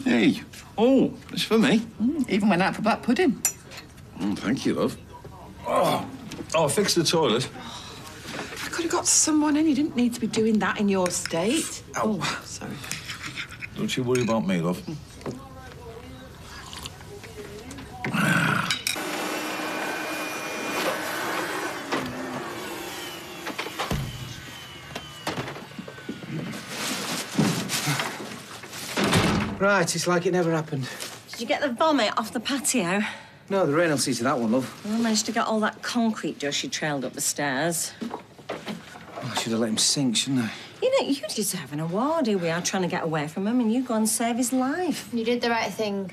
Hey. Oh, it's for me. Even went out for black pudding. Thank you, love. Oh, I fixed the toilet. I could have got someone in. You didn't need to be doing that in your state. Ow. Oh, sorry. Don't you worry about me, love. Right, it's like it never happened. Did you get the vomit off the patio? No, the rain will see to that one, love. Well, I managed to get all that concrete dust you trailed up the stairs. Oh, I should have let him sink, shouldn't I? You know, you deserve an award. Here we are trying to get away from him, and you go and save his life. You did the right thing.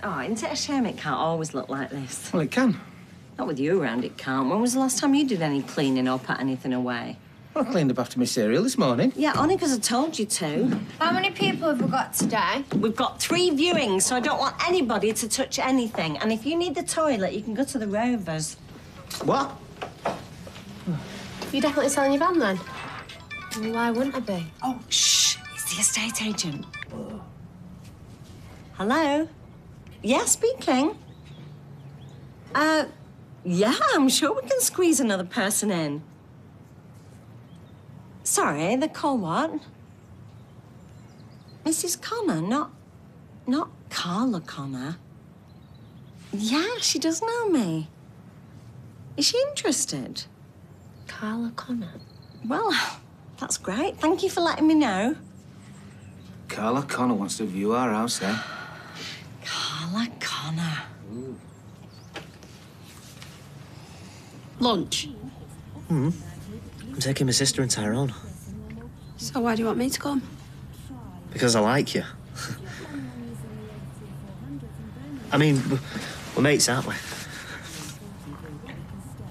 Oh, isn't it a shame it can't always look like this? Well, it can. Not with you around, it can't. When was the last time you did any cleaning or put anything away? I cleaned up after my cereal this morning. Yeah, only because I told you to. How many people have we got today? We've got 3 viewings, so I don't want anybody to touch anything. And if you need the toilet, you can go to the Rovers. What? You definitely selling your van then? Well, why wouldn't I be? Oh, shh. It's the estate agent. Hello? Yeah, speaking. Yeah, I'm sure we can squeeze another person in. Sorry, they call what? Mrs. Connor, not Carla Connor. Yeah, she does know me. Is she interested? Carla Connor. Well, that's great. Thank you for letting me know. Carla Connor wants to view our house, eh? Carla Connor. Ooh. Lunch. I'm taking my sister and Tyrone. So why do you want me to come? Because I like you. I mean, we're mates, aren't we?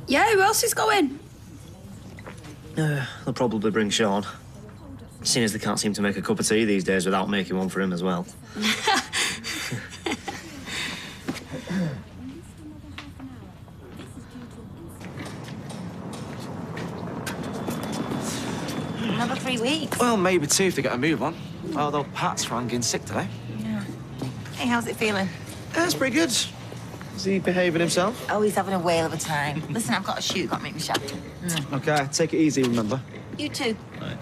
Yeah, who else is going? They'll probably bring Sean. Seeing as they can't seem to make a cup of tea these days without making one for him as well. Another 3 weeks. Well, maybe 2 if they get a move on. Although Pat's rang in sick today. Yeah. Hey, how's it feeling? That's pretty good. Is he behaving himself? Oh, he's having a whale of a time. Listen, I've got a shoot. Got to make me shout. OK, take it easy, remember. You too. Right.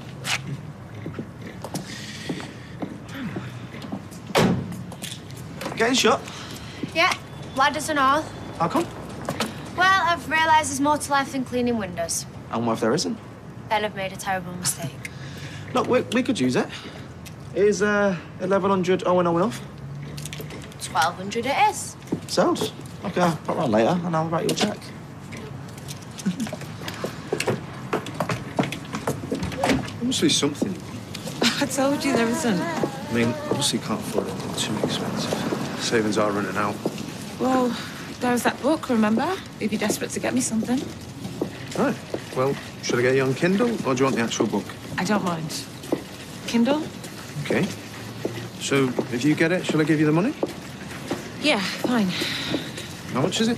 Getting shot? Yeah, ladders and all. How come? Well, I've realised there's more to life than cleaning windows. And what if there isn't? Then I've made a terrible mistake. Look, we could use it. Is 1100 Owen enough? 1200 it is. Sounds. OK, I'll pop round later and I'll write you a cheque. There must be something. I told you there isn't. I mean, obviously you can't afford anything too expensive. Savings are running out. Well, there was that book, remember? If you're desperate to get me something. Right. Well, should I get you on Kindle or do you want the actual book? I don't mind. Kindle? OK. So, if you get it, shall I give you the money? Yeah, fine. How much is it?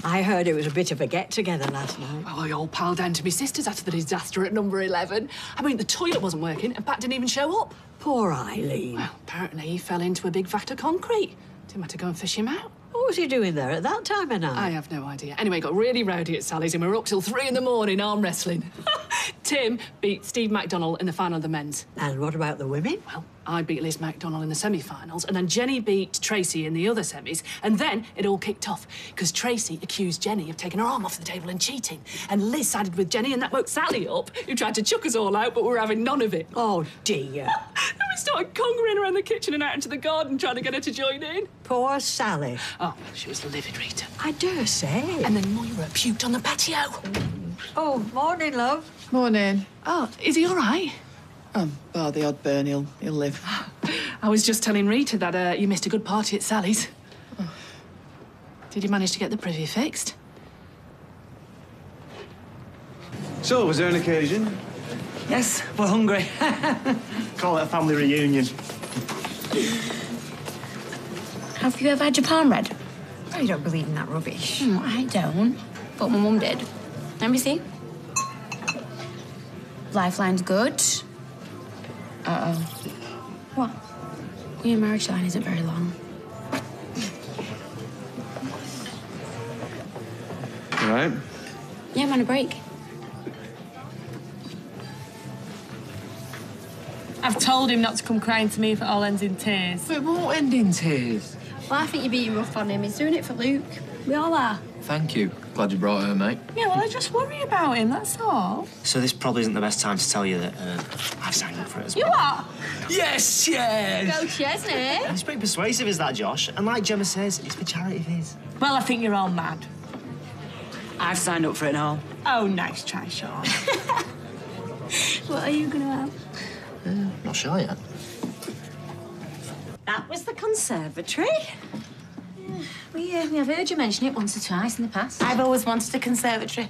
I heard it was a bit of a get-together last night. Oh, I all palled down to my sister's after the disaster at number 11. I mean, the toilet wasn't working and Pat didn't even show up. Poor Eileen. Well, apparently he fell into a big vat of concrete. Didn't have to go and fish him out. What was he doing there at that time of night? I have no idea. Anyway, it got really rowdy at Sally's and we were up till 3 in the morning arm wrestling. Tim beat Steve McDonnell in the final of the men's. And what about the women? Well, I beat Liz McDonnell in the semi-finals, and then Jenny beat Tracy in the other semis, and then it all kicked off, because Tracy accused Jenny of taking her arm off the table and cheating, and Liz sided with Jenny, and that woke Sally up, who tried to chuck us all out, but we were having none of it. Oh, dear. Then we started conquering around the kitchen and out into the garden, trying to get her to join in. Poor Sally. Oh, she was livid, Rita. I dare say. And then Moira puked on the patio. Oh, morning, love. Morning. Oh, is he all right? Bar the odd burn, he'll live. I was just telling Rita that you missed a good party at Sally's. Oh. Did you manage to get the privy fixed? So, was there an occasion? Yes, we're hungry. Call it a family reunion. Have you ever had your palm read? I don't believe in that rubbish. I don't. But my mum did. Let me see. Lifeline's good. Uh-oh. What? Well, your marriage line isn't very long. All right? Yeah, I'm on a break. I've told him not to come crying to me if it all ends in tears. It won't end in tears. Well, I think you're being rough on him. He's doing it for Luke. We all are. Thank you. Glad you brought her, mate. Yeah, well, I just worry about him, that's all. So this probably isn't the best time to tell you that I've signed up for it as well. You are? Yes, yes! Go Chesney. He's pretty persuasive, is that, Josh? And like Gemma says, it's for charity of his. Well, I think you're all mad. I've signed up for it now. Oh, nice try, Sean. What are you going to have? Not sure yet. That was the conservatory. We have heard you mention it once or twice in the past. I've always wanted a conservatory.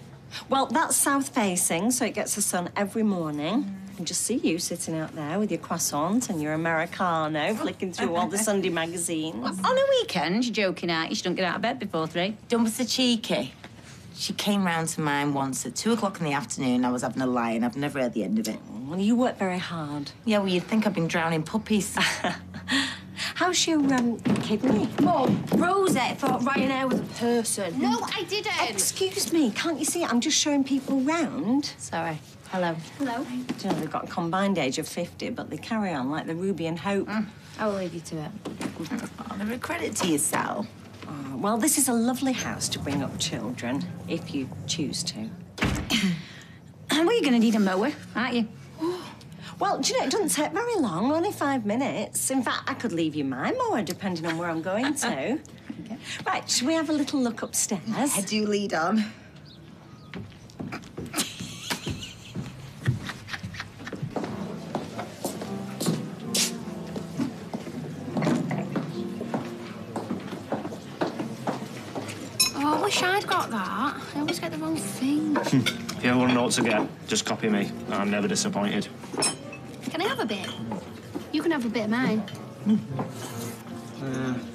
Well, that's south-facing, so it gets the sun every morning. I can just see you sitting out there with your croissant and your Americano, flicking through all the Sunday magazines. On a weekend, you're joking, aren't you? She don't get out of bed before 3. Don't be so cheeky. She came round to mine once at 2 o'clock in the afternoon. I was having a lie and I've never heard the end of it. Well, you work very hard. Yeah, well, you'd think I've been drowning puppies. How's your kidney? Mum, Rosie thought Ryanair was a person. No, I didn't. Excuse me, can't you see? I'm just showing people round. Sorry. Hello. Hello. Do you know, they've got a combined age of 50, but they carry on like the Ruby and Hope. I will leave you to it. Oh, they're a credit to yourself. Oh, well, this is a lovely house to bring up children, if you choose to. Well, you're going to need a mower, aren't you? Well, do you know, it doesn't take very long, only 5 minutes. In fact, I could leave you my mower, depending on where I'm going to. Okay. Right, shall we have a little look upstairs? I do lead on. Oh, I wish I'd got that. I always get the wrong thing. If you ever want to know what to get, just copy me. I'm never disappointed. Can I have a bit? You can have a bit of mine.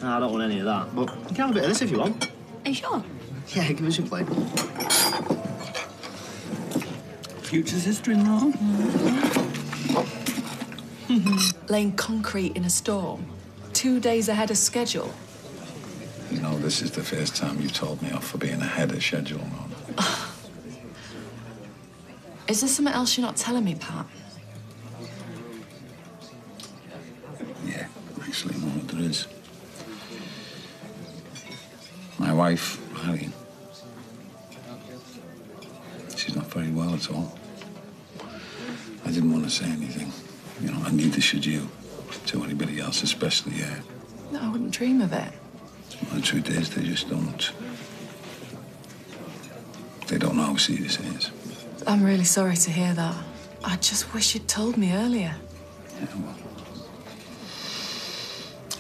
I don't want any of that, but you can have a bit of this if you want. Are you sure? Yeah, give us your plate. Future sister-in-law. Laying concrete in a storm, 2 days ahead of schedule. You know, this is the first time you told me off for being ahead of schedule, Mum. Is there something else you're not telling me, Pat? Yeah, actually, Mum, there is. My wife, Harry, she's not very well at all. I didn't want to say anything, you know, and neither should you to anybody else, especially her. No, I wouldn't dream of it. Well, the truth is, they just don't. They don't know how serious it is. I'm really sorry to hear that. I just wish you'd told me earlier. Yeah, well,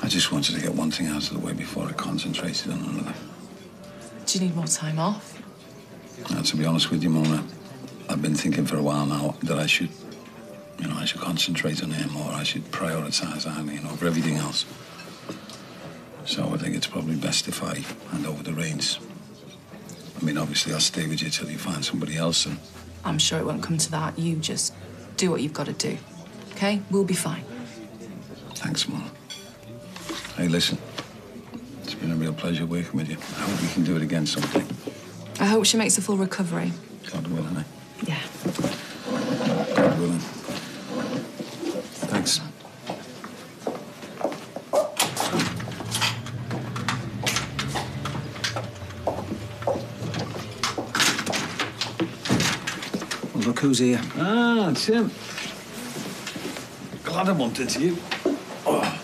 I just wanted to get one thing out of the way before I concentrated on another. Do you need more time off? Now, to be honest with you, Mona, I've been thinking for a while now that I should, you know, I should concentrate on her more. I should prioritise Eileen over everything else. So I think it's probably best if I hand over the reins. I mean, obviously, I'll stay with you till you find somebody else, and... I'm sure it won't come to that. You just do what you've got to do, OK? We'll be fine. Thanks, Mona. Hey, listen. It's been a real pleasure working with you. I hope we can do it again someday. I hope she makes a full recovery. God willing, eh? Yeah. God willing. Thanks. Well, look who's here. Ah, it's him. Glad I bumped into you. Oh.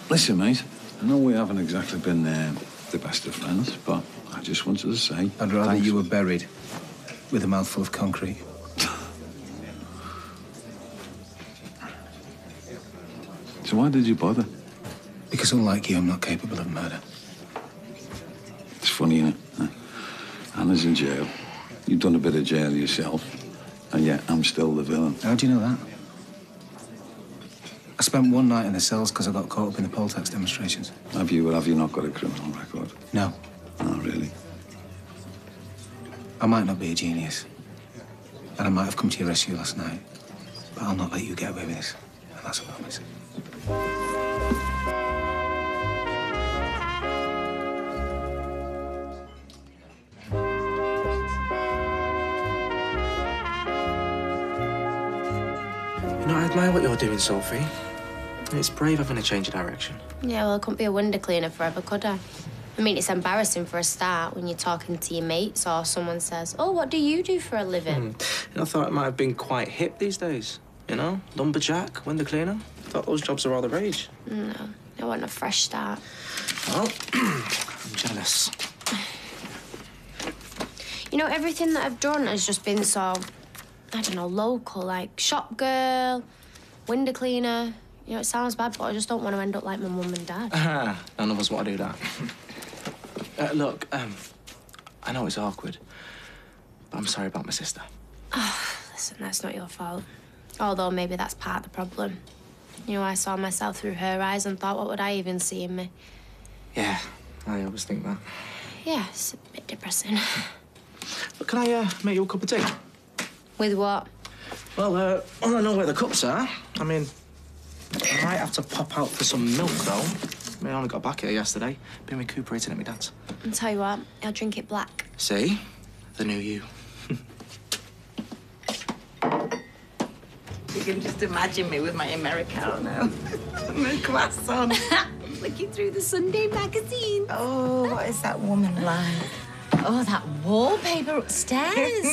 Listen, mate, I know we haven't exactly been the best of friends, but I just wanted to say... I'd rather thanks. you were buried with a mouthful of concrete. So why did you bother? Because unlike you, I'm not capable of murder. It's funny, isn't it? Anna's in jail. You've done a bit of jail yourself, and yet I'm still the villain. How do you know that? I spent one night in the cells because I got caught up in the poll tax demonstrations. Have you or have you not got a criminal record? No. Oh, really? I might not be a genius. And I might have come to your rescue last night. But I'll not let you get away with this. And that's a promise. You know, I admire what you're doing, Sophie. It's brave having a change of direction. Yeah, well, I couldn't be a window cleaner forever, could I? I mean, it's embarrassing for a start when you're talking to your mates or someone says, oh, what do you do for a living? You know, I thought it might have been quite hip these days. You know, lumberjack, window cleaner. Thought those jobs are all the rage. No, I want a fresh start. Well, I'm jealous. You know, everything that I've done has just been so, I don't know, local, like shop girl, window cleaner. You know, it sounds bad, but I just don't want to end up like my mum and dad. None of us want to do that. Look, I know it's awkward, but I'm sorry about my sister. Listen, that's not your fault. Although maybe that's part of the problem. You know, I saw myself through her eyes and thought, what would I even see in me? Yeah, I always think that. Yeah, it's a bit depressing. But can I make you a cup of tea? With what? Well, I know where the cups are. I mean, I might have to pop out for some milk, though. I mean, I only got back here yesterday. Been recuperating at my dad's. I'll tell you what, I'll drink it black. See? The new you. You can just imagine me with my Americano. My croissant. Looking through the Sunday magazine. Oh, what is that woman like? Oh, that wallpaper upstairs.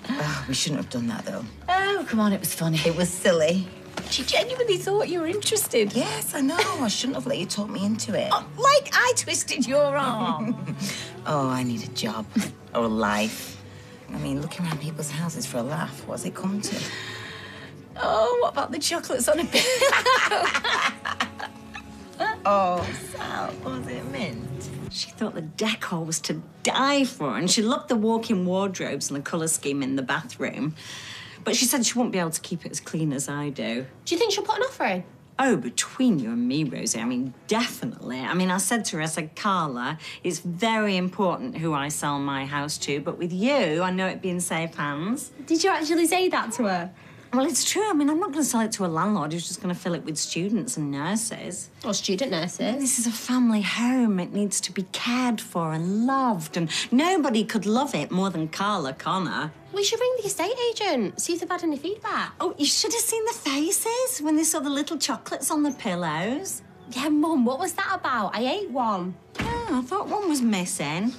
Oh, we shouldn't have done that, though. Oh, come on, it was funny. It was silly. She genuinely thought you were interested. Yes, I know. I shouldn't have let you talk me into it. Oh, like I twisted your arm. Oh, I need a job or a life. I mean, looking around people's houses for a laugh. What's it come to? Oh, what about the chocolates on a pillow? Oh, Sal, what was it mint? She thought the decor was to die for, and she loved the walk-in wardrobes and the colour scheme in the bathroom. But she said she wouldn't be able to keep it as clean as I do. Do you think she'll put an offer in? Oh, between you and me, Rosie, I mean, definitely. I mean, I said to her, I said, Carla, it's very important who I sell my house to, but with you, I know it'd be in safe hands. Did you actually say that to her? Well, it's true. I mean, I'm not going to sell it to a landlord who's just going to fill it with students and nurses. Or student nurses. This is a family home. It needs to be cared for and loved, and nobody could love it more than Carla Connor. We should ring the estate agent, see if they've had any feedback. Oh, you should have seen the faces when they saw the little chocolates on the pillows. Yeah, Mum, what was that about? I ate one. Oh, I thought one was missing.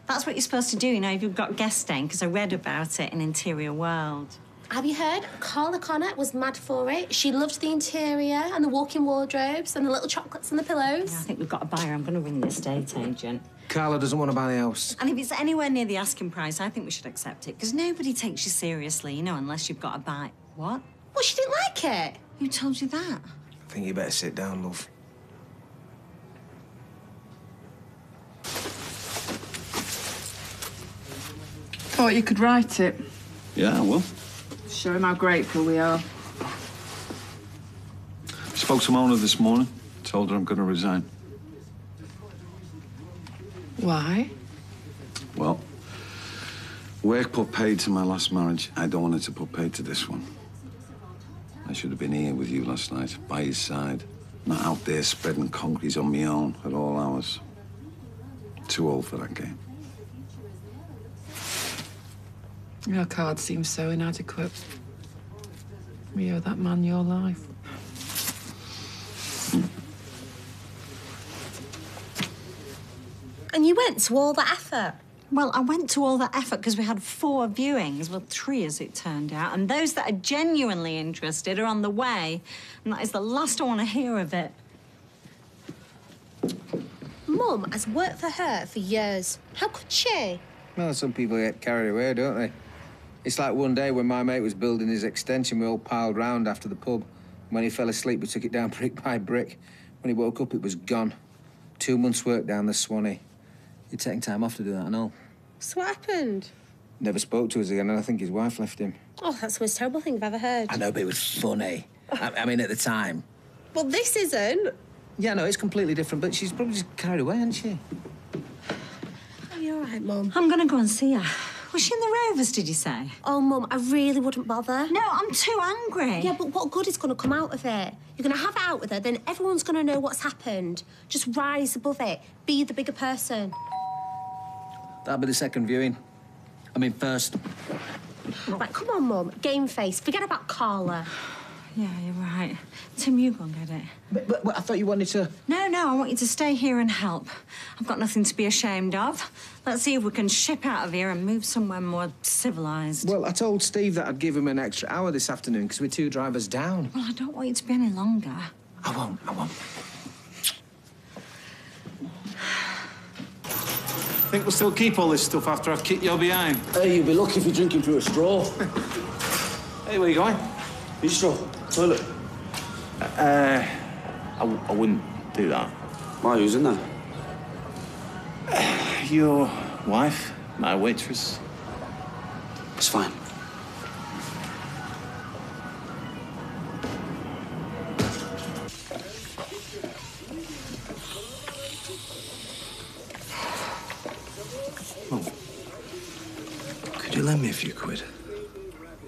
That's what you're supposed to do, you know, if you've got guest staying, because I read about it in Interior World. Have you heard? Carla Connor was mad for it. She loved the interior and the walk-in wardrobes and the little chocolates and the pillows. Yeah, I think we've got a buyer. I'm going to ring the estate agent. Carla doesn't want to buy the house. And if it's anywhere near the asking price, I think we should accept it, because nobody takes you seriously, you know, unless you've got a buy. What? Well, she didn't like it. Who told you that? I think you better sit down, love. Thought you could write it. Yeah, I will. Show him how grateful we are. Spoke to Mona this morning. Told her I'm going to resign. Why? Well, work put paid to my last marriage. I don't want it to put paid to this one. I should have been here with you last night, by his side. Not out there spreading concrete on my own at all hours. Too old for that game. Your card seems so inadequate. We owe that man your life. And you went to all that effort? Well, I went to all that effort because we had 4 viewings. Well, 3 as it turned out. And those that are genuinely interested are on the way. And that is the last I want to hear of it. Mum has worked for her for years. How could she? Well, some people get carried away, don't they? It's like one day when my mate was building his extension, we all piled round after the pub. When he fell asleep, we took it down brick by brick. When he woke up, it was gone. 2 months' work down the Swanee. He'd taken time off to do that and all. So what happened? Never spoke to us again, and I think his wife left him. Oh, that's the most terrible thing I've ever heard. I know, but it was funny. I mean, at the time. Well, this isn't. Yeah, no, it's completely different, but she's probably just carried away, hasn't she? Are you all right, Mum? I'm going to go and see her. Was she in the Rovers, did you say? Oh, Mum, I really wouldn't bother. No, I'm too angry. Yeah, but what good is going to come out of it? You're going to have it out with her, then everyone's going to know what's happened. Just rise above it. Be the bigger person. That'll be the second viewing. I mean, first. Right, come on, Mum. Game face. Forget about Carla. Yeah, you're right. Tim, you go and get it. But I thought you wanted to... No, I want you to stay here and help. I've got nothing to be ashamed of. Let's see if we can ship out of here and move somewhere more civilised. Well, I told Steve that I'd give him an extra hour this afternoon because we're 2 drivers down. Well, I don't want you to be any longer. I won't. Think we'll still keep all this stuff after I've kicked your behind? Hey, you'll be lucky if you're drinking through a straw. Hey, where you going? You straw? Toilet? I wouldn't do that. Why, who's in there? Your wife, my waitress. It's fine. Mum, could you lend me a few quid?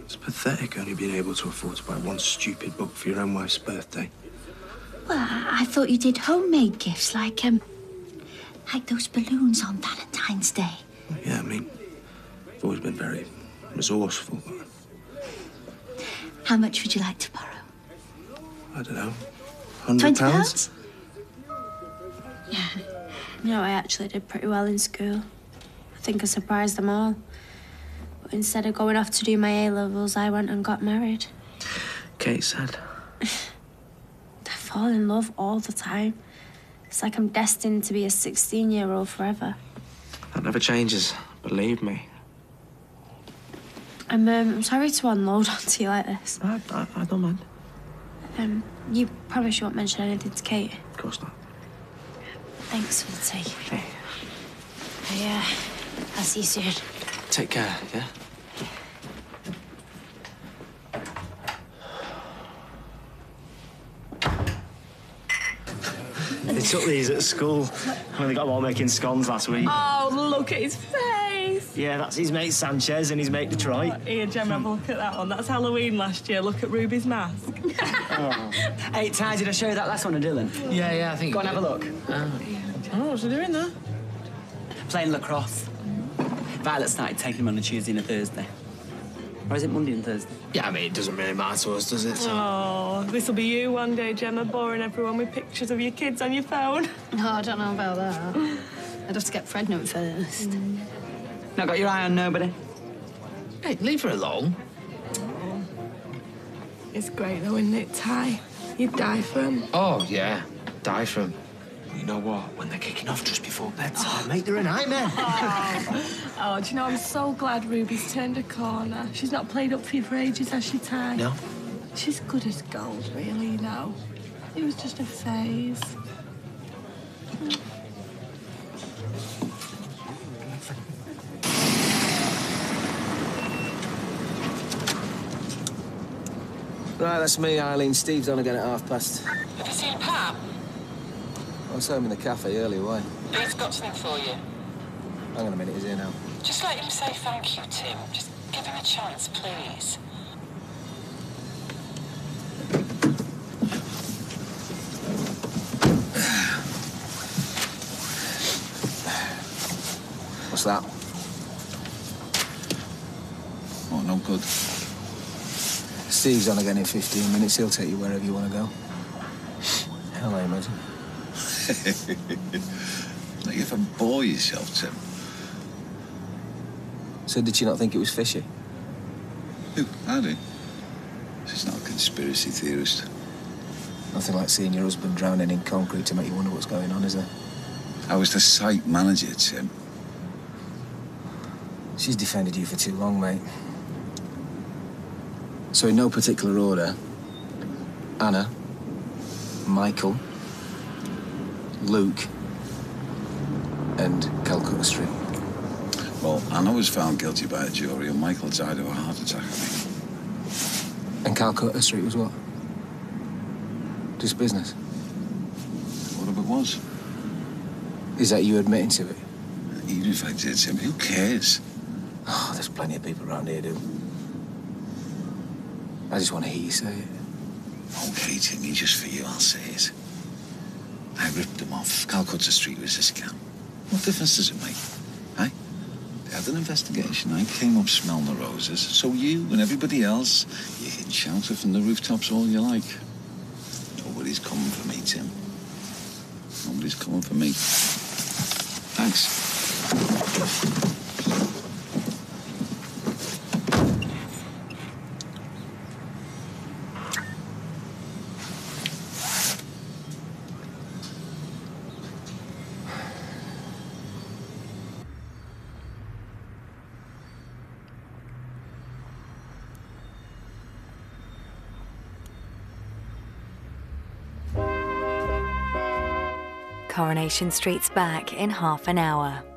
It's pathetic only being able to afford to buy one stupid book for your own wife's birthday. Well, I thought you did homemade gifts, like those balloons on Valentine's Day. Yeah, I mean, I've always been very resourceful. How much would you like to borrow? I don't know, £100? Yeah. You know, I actually did pretty well in school. I think I surprised them all. But instead of going off to do my A-levels, I went and got married. Kate said. I fall in love all the time. It's like I'm destined to be a 16-year-old forever. That never changes, believe me. I'm sorry to unload onto you like this. I don't mind. You promise you won't mention anything to Kate? Of course not. Thanks for the tea. Hey. I'll see you soon. Take care, yeah? They took these at school when they got them all making scones last week. Oh, look at his face. Yeah, that's his mate Sanchez and his mate Detroit. Here, Jem, have a look at that one. That's Halloween last year. Look at Ruby's mask. Hey, Ty, did I show you that last one of Dylan? Yeah, I think... Go and have a look. Oh, what's he doing there? Playing lacrosse. Violet started taking him on a Tuesday and a Thursday. Or is it Monday and Thursday? Yeah, I mean, it doesn't really matter to us, does it? So... Oh, this'll be you one day, Gemma, boring everyone with pictures of your kids on your phone. No, I don't know about that. I'd have to get pregnant first. Not got your eye on nobody? Hey, leave her alone. Oh. It's great though, isn't it, Ty? You'd die for him. Oh, yeah. Die for him. You know what? When they're kicking off just before bedtime, Mate, they're a nightmare. Oh, do you know, I'm so glad Ruby's turned a corner. She's not played up for you for ages, has she, Ty? No. She's good as gold, really, you know. It was just a phase. Right, that's me, Eileen. Steve's on again at past. Have you seen Pam? I was home in the cafe earlier, why? He's got something for you. Hang on a minute, he's here now. Just let him say thank you, Tim. Just give him a chance, please. What's that? Oh, no good. Steve's on again in 15 minutes. He'll take you wherever you want to go. Hell, I imagine. Like if you bore yourself, Tim. So did she not think it was fishy? Who? I do. She's not a conspiracy theorist. Nothing like seeing your husband drowning in concrete to make you wonder what's going on, is there? I was the site manager, Tim. She's defended you for too long, mate. So in no particular order, Anna, Michael, Luke, and Calcutta Street. Well, Anna was found guilty by a jury and Michael died of a heart attack, I think. And Calcutta Street was what? Just business? What if it was? Is that you admitting to it? Even if I did, Tim, who cares? Oh, there's plenty of people around here do. I just want to hear you say it. Okay, Timmy, just for you, I'll say it. I ripped them off Calcutta Street with a scam. What difference does it make? Hey? They had an investigation. I came up smelling the roses. So you and everybody else, you can shout it from the rooftops all you like. Nobody's coming for me, Tim. Nobody's coming for me. Thanks. Coronation Street's back in half an hour.